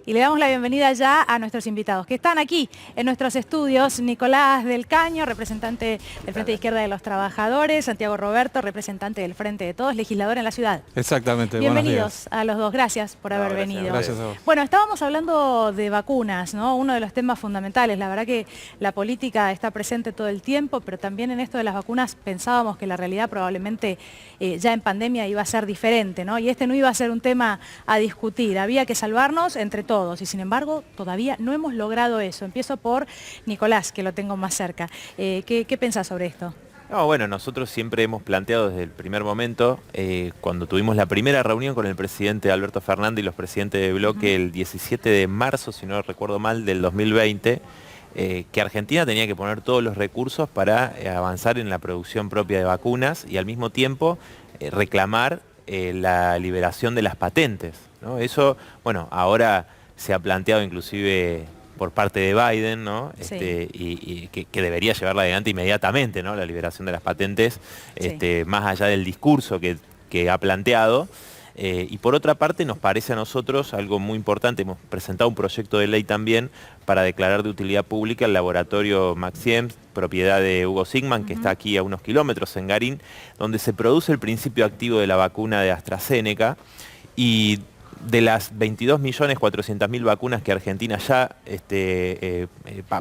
Y le damos la bienvenida ya a nuestros invitados, que están aquí en nuestros estudios. Nicolás del Caño, representante del Frente de Izquierda de los Trabajadores. Santiago Roberto, representante del Frente de Todos, legislador en la ciudad. Exactamente, Bienvenidos a los dos, gracias por haber venido. Gracias a vos. Bueno, estábamos hablando de vacunas, ¿no? Uno de los temas fundamentales. La verdad que la política está presente todo el tiempo, pero también en esto de las vacunas pensábamos que la realidad probablemente ya en pandemia iba a ser diferente, ¿no? Y este no iba a ser un tema a discutir, había que salvarnos entre todos y sin embargo todavía no hemos logrado eso. Empiezo por Nicolás, que lo tengo más cerca. ¿Qué pensás sobre esto? No, bueno, nosotros siempre hemos planteado desde el primer momento, cuando tuvimos la primera reunión con el presidente Alberto Fernández y los presidentes de bloque el 17 de marzo, si no recuerdo mal, del 2020, que Argentina tenía que poner todos los recursos para avanzar en la producción propia de vacunas y al mismo tiempo reclamar la liberación de las patentes, ¿no? Eso, bueno, ahora se ha planteado inclusive por parte de Biden, ¿no? Sí. Y que debería llevarla adelante inmediatamente, ¿no? La liberación de las patentes, Sí. más allá del discurso que ha planteado. Y por otra parte nos parece a nosotros algo muy importante, hemos presentado un proyecto de ley también para declarar de utilidad pública el laboratorio Maxiem, propiedad de Hugo Sigman, que está aquí a unos kilómetros en Garín, donde se produce el principio activo de la vacuna de AstraZeneca. Y de las 22.400.000 vacunas que Argentina ya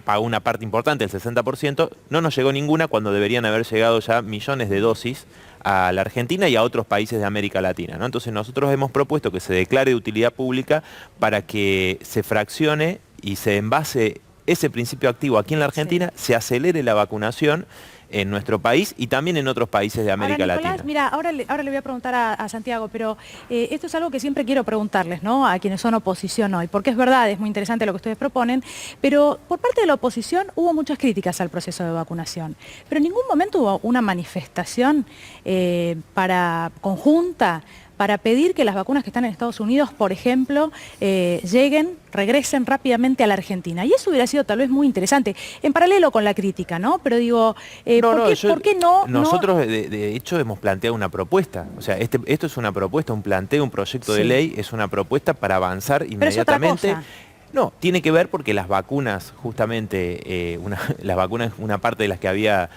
pagó una parte importante, el 60%, no nos llegó ninguna cuando deberían haber llegado ya millones de dosis a la Argentina y a otros países de América Latina, ¿no? Entonces nosotros hemos propuesto que se declare de utilidad pública para que se fraccione y se envase ese principio activo aquí en la Argentina, Sí. se acelere la vacunación en nuestro país y también en otros países de América Ahora, Nicolás, Latina. mira, ahora le voy a preguntar a Santiago, pero esto es algo que siempre quiero preguntarles, ¿no? A quienes son oposición hoy, porque es verdad, es muy interesante lo que ustedes proponen, pero por parte de la oposición hubo muchas críticas al proceso de vacunación, pero en ningún momento hubo una manifestación conjunta para pedir que las vacunas que están en Estados Unidos, por ejemplo, regresen rápidamente a la Argentina. Y eso hubiera sido tal vez muy interesante, en paralelo con la crítica, ¿no? Pero digo, ¿por qué no? Nosotros de hecho hemos planteado una propuesta, o sea, esto es una propuesta, un planteo, un proyecto de Sí. ley, es una propuesta para avanzar Pero es otra inmediatamente. cosa. No, tiene que ver porque las vacunas, justamente, las vacunas, una parte de las que había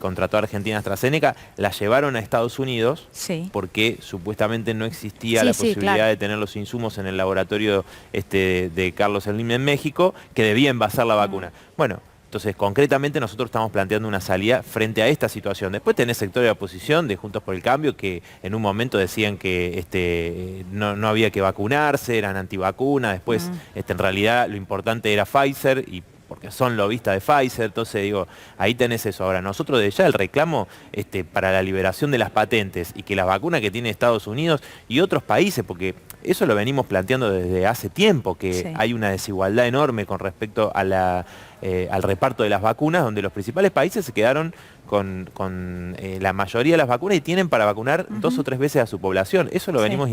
contratado Argentina AstraZeneca, las llevaron a Estados Unidos Sí. porque supuestamente no existía Sí, la sí, posibilidad claro. de tener los insumos en el laboratorio de Carlos Slim en México, que debía envasar la vacuna. Bueno, entonces, concretamente nosotros estamos planteando una salida frente a esta situación. Después tenés sectores de oposición de Juntos por el Cambio que en un momento decían que no había que vacunarse, eran antivacunas. Después, en realidad, lo importante era Pfizer y porque son lobistas de Pfizer. Entonces, digo, ahí tenés eso. Ahora, nosotros de ya el reclamo para la liberación de las patentes y que las vacunas que tiene Estados Unidos y otros países, porque eso lo venimos planteando desde hace tiempo, que Sí. hay una desigualdad enorme con respecto a al reparto de las vacunas, donde los principales países se quedaron con la mayoría de las vacunas y tienen para vacunar 2 o 3 veces a su población. Eso lo Sí. venimos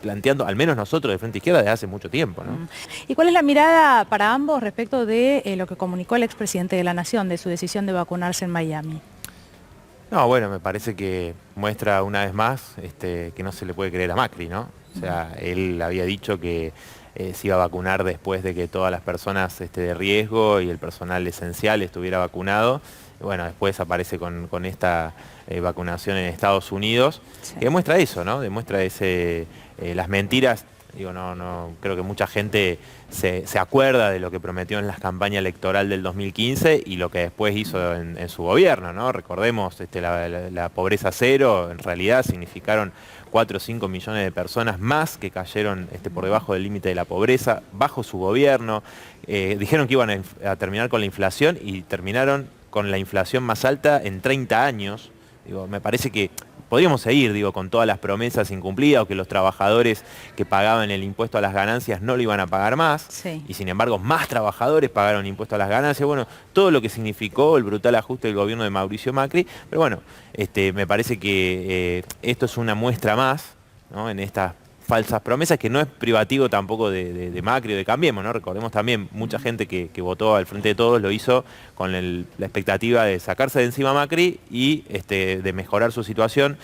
planteando, al menos nosotros de Frente Izquierda, desde hace mucho tiempo, ¿no? ¿Y cuál es la mirada para ambos respecto de lo que comunicó el expresidente de la Nación, de su decisión de vacunarse en Miami? No, bueno, me parece que muestra una vez más que no se le puede creer a Macri, ¿no? O sea, él había dicho que se iba a vacunar después de que todas las personas de riesgo y el personal esencial estuviera vacunado. Y bueno, después aparece con esta vacunación en Estados Unidos, Sí. que demuestra eso, ¿no? Demuestra las mentiras. Digo, no, creo que mucha gente se acuerda de lo que prometió en la campaña electoral del 2015 y lo que después hizo en su gobierno, ¿no? Recordemos, la pobreza cero, en realidad significaron 4 o 5 millones de personas más que cayeron por debajo del límite de la pobreza, bajo su gobierno. Dijeron que iban a terminar con la inflación y terminaron con la inflación más alta en 30 años. Digo, me parece que podríamos seguir, digo, con todas las promesas incumplidas o que los trabajadores que pagaban el impuesto a las ganancias no lo iban a pagar más. Sí. Y sin embargo, más trabajadores pagaron impuesto a las ganancias. Bueno, todo lo que significó el brutal ajuste del gobierno de Mauricio Macri. Pero bueno, me parece que esto es una muestra más, ¿no? En estas falsas promesas, que no es privativo tampoco de Macri o de Cambiemos, ¿no? Recordemos también, mucha gente que votó al Frente de Todos lo hizo con la expectativa de sacarse de encima a Macri y de mejorar su situación.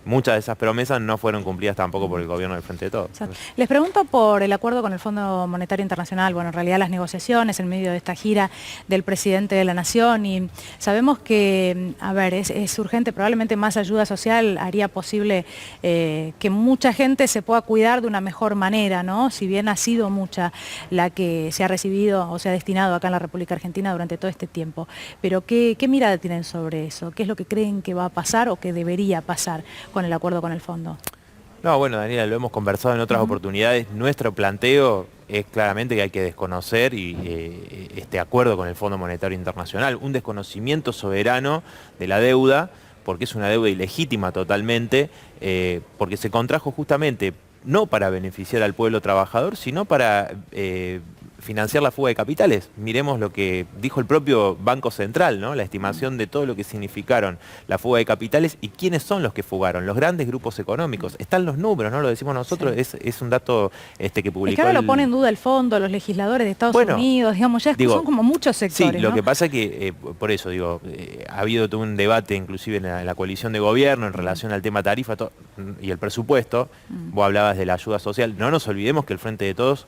muchas de esas promesas no fueron cumplidas tampoco por el gobierno del Frente de Todos. Les pregunto por el acuerdo con el Fondo Monetario Internacional, bueno, en realidad las negociaciones en medio de esta gira del presidente de la Nación, y sabemos que, a ver, es urgente, probablemente más ayuda social haría posible que mucha gente se pueda cuidar de una mejor manera, ¿no? Si bien ha sido mucha la que se ha recibido o se ha destinado acá en la República Argentina durante todo este tiempo, pero ¿qué mirada tienen sobre eso? ¿Qué es lo que creen que va a pasar o que debería pasar con el acuerdo con el fondo? No, bueno, Daniela, lo hemos conversado en otras oportunidades. Nuestro planteo es claramente que hay que desconocer este acuerdo con el Fondo Monetario Internacional, un desconocimiento soberano de la deuda, porque es una deuda ilegítima totalmente, porque se contrajo justamente no para beneficiar al pueblo trabajador, sino para financiar la fuga de capitales. Miremos lo que dijo el propio Banco Central, ¿no? La estimación de todo lo que significaron la fuga de capitales y quiénes son los que fugaron, los grandes grupos económicos. Están los números, no lo decimos nosotros, sí. Es un dato que publicó. Es que ahora lo pone en duda el fondo, los legisladores de Estados Unidos, digamos, ya son como muchos sectores. Sí, lo ¿no? que pasa es que, por eso digo, ha habido todo un debate inclusive en la coalición de gobierno en relación al tema tarifa y el presupuesto. Vos hablabas de la ayuda social. No nos olvidemos que el Frente de Todos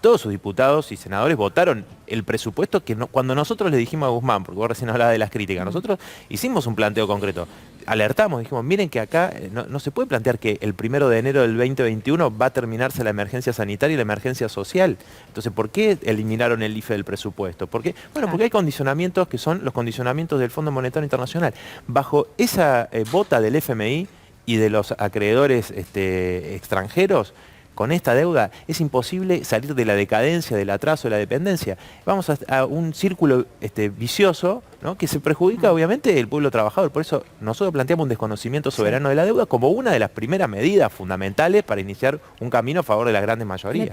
sus diputados y senadores votaron el presupuesto que cuando nosotros le dijimos a Guzmán, porque vos recién hablabas de las críticas, nosotros hicimos un planteo concreto, alertamos, dijimos, miren que acá no se puede plantear que el 1 de enero del 2021 va a terminarse la emergencia sanitaria y la emergencia social. Entonces, ¿por qué eliminaron el IFE del presupuesto? ¿Por qué? Bueno, porque hay condicionamientos que son los condicionamientos del Fondo Monetario Internacional. Bajo esa bota del FMI y de los acreedores extranjeros, con esta deuda es imposible salir de la decadencia, del atraso, de la dependencia. Vamos a un círculo vicioso, ¿no? Que se perjudica obviamente el pueblo trabajador. Por eso nosotros planteamos un desconocimiento soberano de la deuda como una de las primeras medidas fundamentales para iniciar un camino a favor de las grandes mayorías.